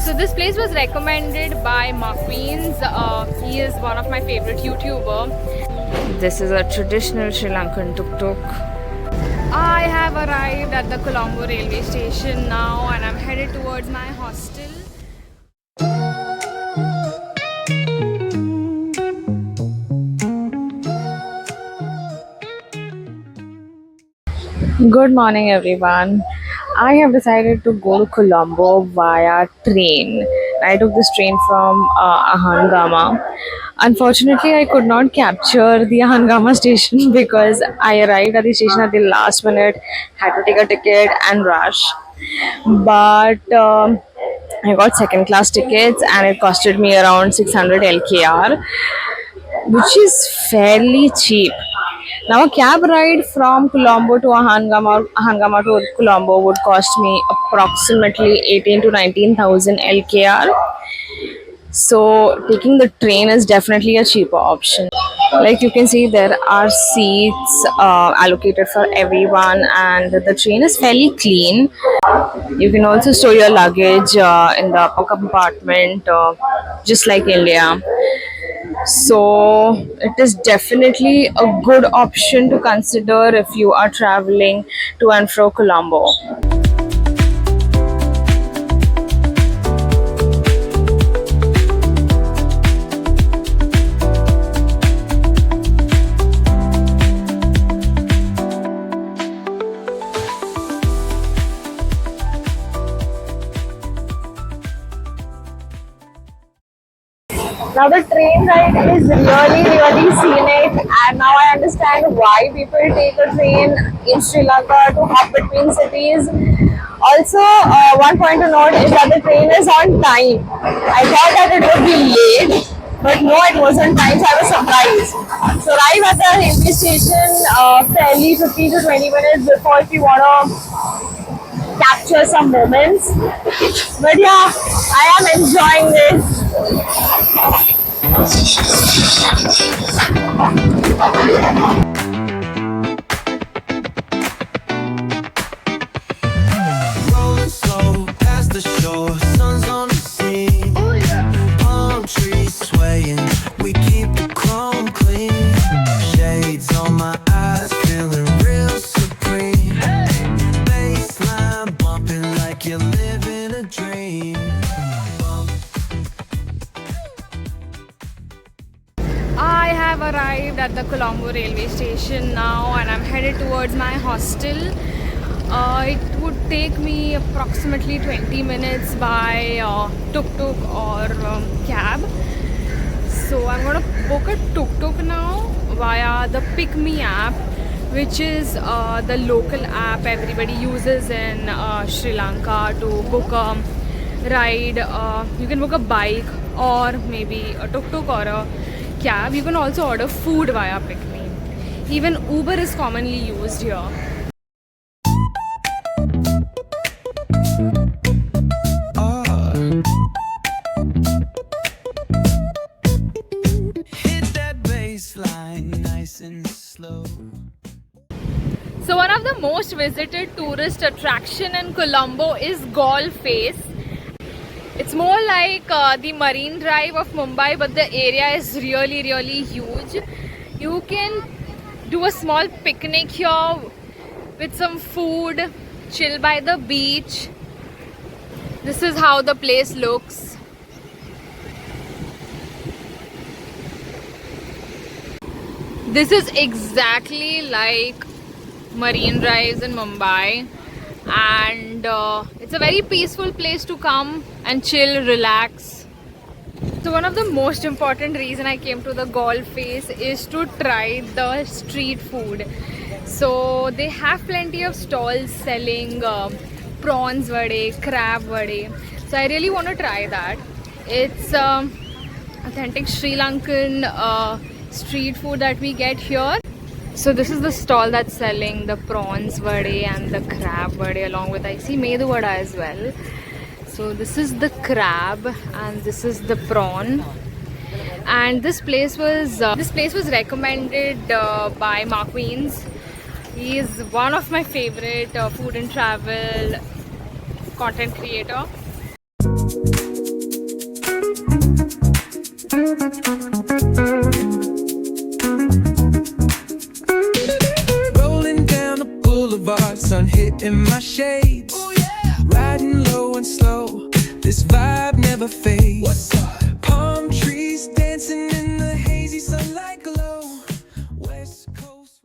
So this place was recommended by Marqueens. He is one of my favorite YouTuber. This is a traditional Sri Lankan tuk-tuk. I have arrived at the Colombo railway station now and I'm headed towards my hostel. Good morning everyone. I have decided to go to Colombo via train. I took this train from Ahangama. Unfortunately, I could not capture the Ahangama station because I arrived at the station at the last minute, had to take a ticket and rush. But I got second class tickets and it costed me around 600 LKR, which is fairly cheap. Now, a cab ride from Colombo to Ahangama to Colombo would cost me approximately 18 to 19,000 LKR. So, taking the train is definitely a cheaper option. Like you can see, there are seats allocated for everyone, and the train is fairly clean. You can also store your luggage in the upper compartment, just like India. So it is definitely a good option to consider if you are traveling to and fro Colombo. Now the train ride is really scenic, and now I understand why people take a train in Sri Lanka to hop between cities. Also, one point to note is that the train is on time. I thought that it would be late, but no, it was on time, so I was surprised. So arrive at the railway station fairly 15 to 20 minutes before if you want to capture some moments. But yeah, I am enjoying this. Rolling slow past the shore, sun's on the scene. Palm trees swaying, we keep the chrome clean. Shades on my eyes, feeling real supreme. Baseline bumping like you're living a dream. I have arrived at the Colombo railway station now and I'm headed towards my hostel. It would take me approximately 20 minutes by tuk-tuk or cab. So I'm going to book a tuk-tuk now via the Pick Me app, which is the local app everybody uses in Sri Lanka to book a ride. You can book a bike or maybe a tuk-tuk or a cab. You can also order food via Pick Me. Even Uber is commonly used here. Hit that baseline nice and slow. So one of the most visited tourist attraction in Colombo is Galle Face. It's more like the Marine Drive of Mumbai, but the area is really huge. You can do a small picnic here with some food, chill by the beach. This is how the place looks. This is exactly like Marine Drives in Mumbai, and it's a very peaceful place to come and chill, relax. So one of the most important reason I came to the Galle Face is to try the street food. So they have plenty of stalls selling prawns vade, crab vade. So I really want to try that. It's authentic Sri Lankan street food that we get here. So this is the stall that's selling the prawns vade and the crab vade, along with I see medu vada as well. So this is the crab and this is the prawn. And this place was recommended by Marqueens. He is one of my favorite food and travel content creator. This vibe never fades. Palm trees dancing in the hazy sunlight glow. West Coast.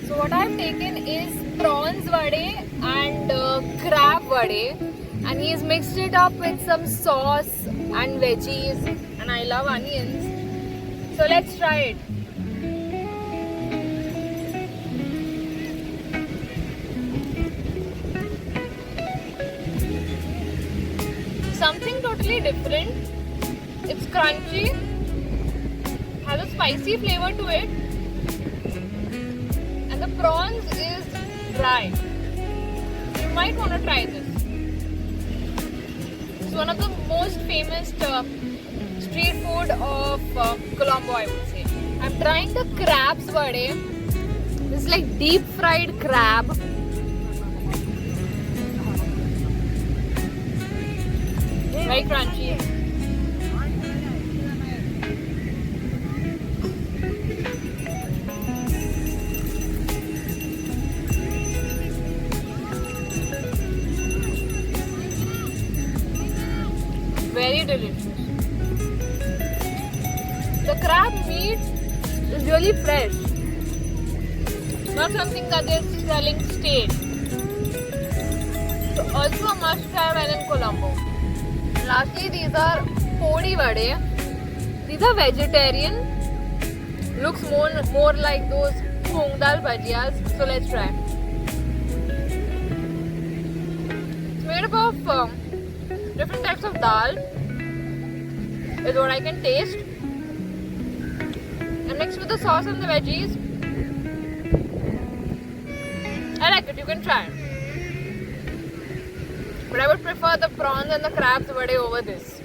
So what I've taken is prawns vade and crab vade, and he's mixed it up with some sauce and veggies, and I love onions. So let's try it. Something totally different. It's crunchy, has a spicy flavor to it, and the prawns is dry. You might want to try this. It's one of the most famous street food of Colombo, I would say. I'm trying the crabs vade. This is like deep fried crab. Very crunchy. Very delicious. The crab meat is really fresh. Not something that is selling stale. So also a must try when in Colombo. Lastly, these are podi vade. These are vegetarian. Looks more like those moong dal bhajiyas. So let's try. It's made up of different types of dal. Is what I can taste. And mixed with the sauce and the veggies. I like it. You can try it. But I would prefer the prawns and the crabs vade over this.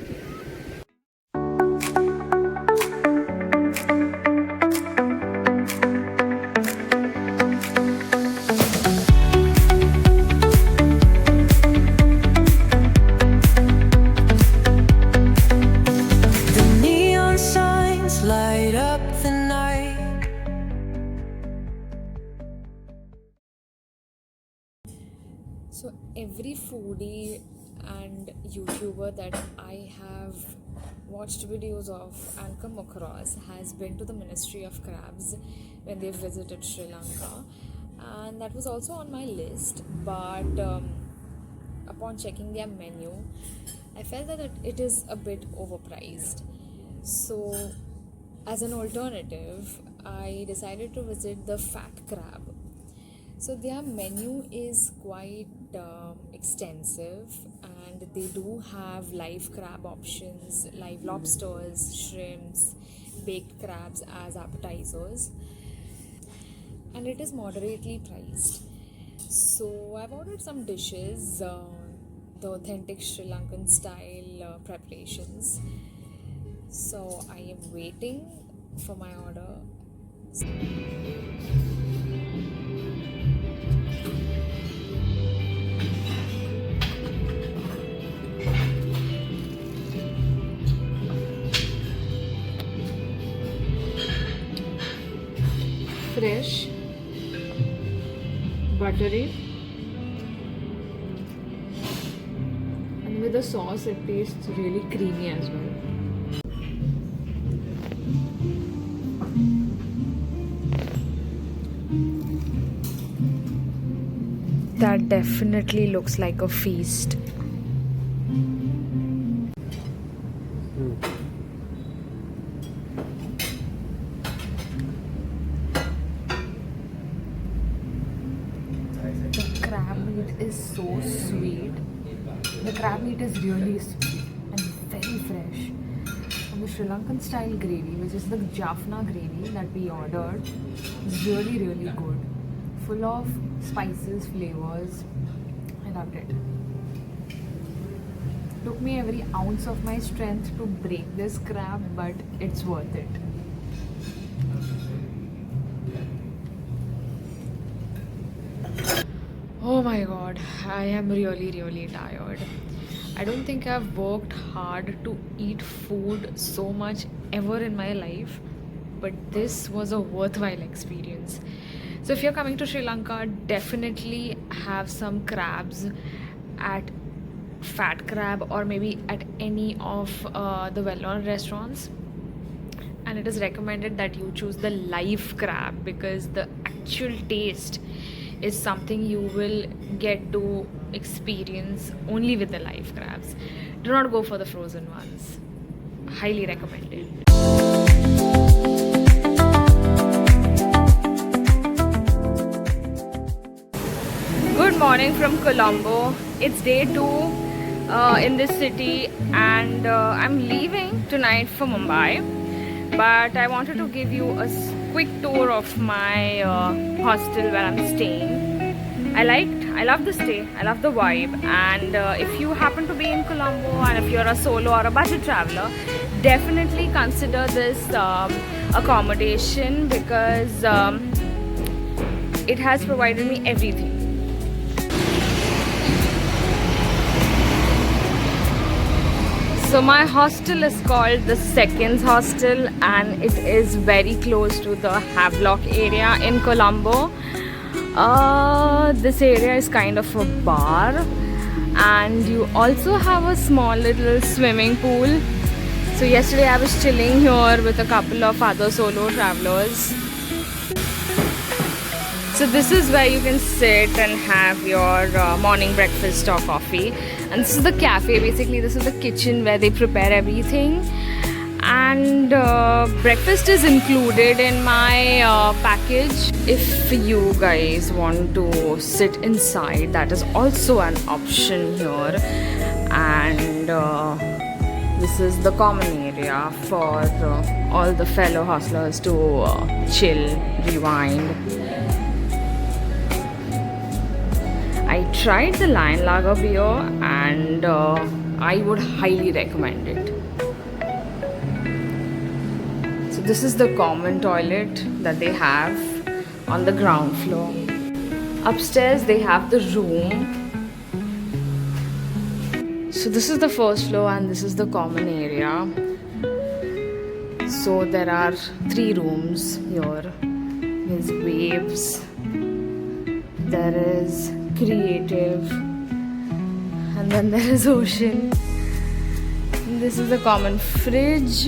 The neon signs light up the night. So every foodie and YouTuber that I have watched videos of and come across has been to the Ministry of Crabs when they visited Sri Lanka, and that was also on my list. But upon checking their menu, I felt that it is a bit overpriced. So as an alternative, I decided to visit the Fat Crab. So their menu is quite extensive, and they do have live crab options, live lobsters, shrimps, baked crabs as appetizers, and it is moderately priced. So I've ordered some dishes, the authentic Sri Lankan style preparations. So I am waiting for my order. Fresh, buttery, and with the sauce it tastes really creamy as well. That definitely looks like a feast. The crab meat is so sweet. The crab meat is really sweet and very fresh. And the Sri Lankan style gravy, which is the Jaffna gravy that we ordered, is really, really good. Full of spices, flavors. I loved it. Took me every ounce of my strength to break this crab, but it's worth it. Oh my god, I am really, really tired. I don't think I've worked hard to eat food so much ever in my life, but this was a worthwhile experience. So if you're coming to Sri Lanka, definitely have some crabs at fat crab or maybe at any of the well-known restaurants, and it is recommended that you choose the live crab because the actual taste is something you will get to experience only with the live crabs. Do not go for the frozen ones. Highly recommended. Good morning from Colombo. It's day 2 in this city, and I'm leaving tonight for Mumbai. But I wanted to give you a quick tour of my hostel where I'm staying. I love the stay, I love the vibe, and if you happen to be in Colombo and if you're a solo or a budget traveler, definitely consider this accommodation because it has provided me everything. So my hostel is called the Seconds Hostel, and it is very close to the Havelock area in Colombo. This area is kind of a bar, and you also have a small little swimming pool. So yesterday I was chilling here with a couple of other solo travelers. So this is where you can sit and have your morning breakfast or coffee. And this is the cafe. Basically, this is the kitchen where they prepare everything. And breakfast is included in my package. If you guys want to sit inside, that is also an option here. And this is the common area for all the fellow hostlers to chill, rewind. I tried the Lion Lager beer, and I would highly recommend it. So this is the common toilet that they have on the ground floor. Upstairs they have the room. So this is the first floor and this is the common area. So there are 3 rooms here. There's Waves, there is Creative, and then there is Ocean. And this is the common fridge,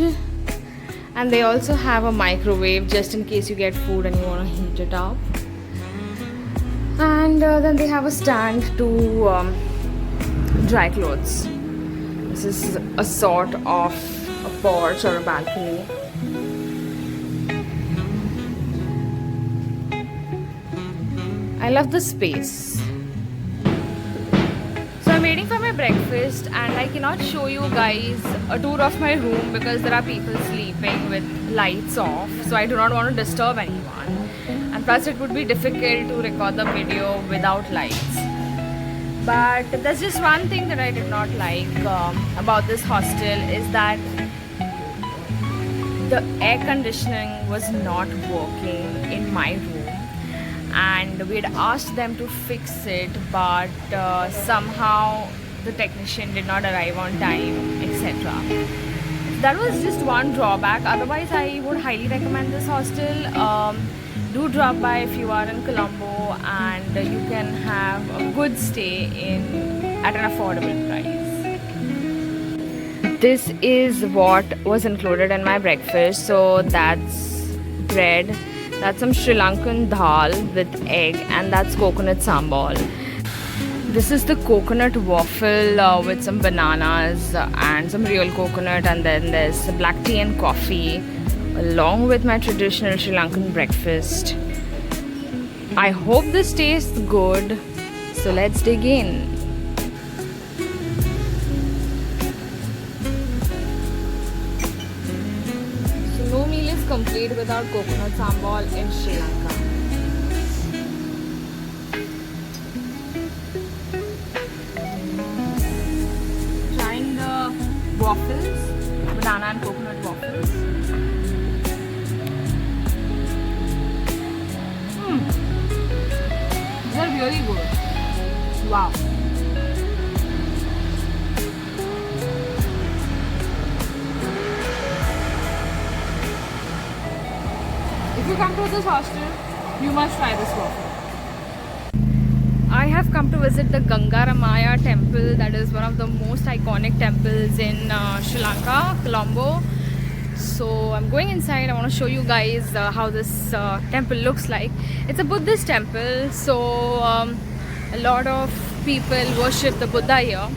and they also have a microwave just in case you get food and you want to heat it up. And then they have a stand to dry clothes. This is a sort of a porch or a balcony. I love the space. I'm waiting for my breakfast, and I cannot show you guys a tour of my room because there are people sleeping with lights off, so I do not want to disturb anyone, and plus it would be difficult to record the video without lights. But there's just one thing that I did not like about this hostel is that the air conditioning was not working in my room. And we had asked them to fix it, but somehow the technician did not arrive on time, etc. That was just one drawback. Otherwise, I would highly recommend this hostel. Do drop by if you are in Colombo, and you can have a good stay at an affordable price. This is what was included in my breakfast. So that's bread. That's some Sri Lankan dal with egg, and that's coconut sambal. This is the coconut waffle with some bananas and some real coconut, and then there's black tea and coffee along with my traditional Sri Lankan breakfast. I hope this tastes good, so let's dig in. No meal is complete without coconut sambal in Sri Lanka. Trying the waffles, banana and coconut waffles. These are really good. Wow. If you come to this hostel, you must try this waffle. I have come to visit the Gangaramaya temple, that is one of the most iconic temples in Sri Lanka, Colombo. So I'm going inside. I want to show you guys how this temple looks like. It's a Buddhist temple, so a lot of people worship the Buddha here.